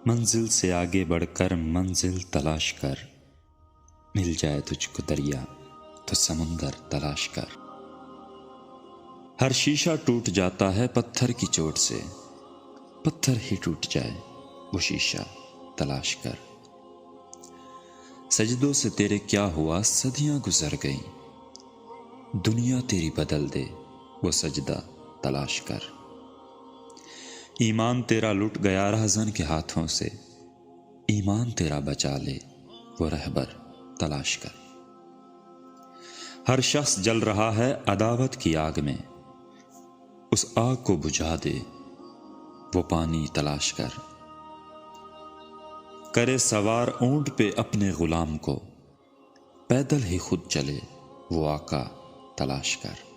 منزل سے آگے بڑھ کر منزل تلاش کر، مل جائے تجھ کو دریا تو سمندر تلاش کر۔ ہر شیشہ ٹوٹ جاتا ہے پتھر کی چوٹ سے، پتھر ہی ٹوٹ جائے وہ شیشہ تلاش کر۔ سجدوں سے تیرے کیا ہوا صدیاں گزر گئیں، دنیا تیری بدل دے وہ سجدہ تلاش کر۔ ایمان تیرا لٹ گیا رہزن کے ہاتھوں سے، ایمان تیرا بچا لے وہ رہبر تلاش کر۔ ہر شخص جل رہا ہے عداوت کی آگ میں، اس آگ کو بجھا دے وہ پانی تلاش کر۔ کرے سوار اونٹ پہ اپنے غلام کو، پیدل ہی خود چلے وہ آقا تلاش کر۔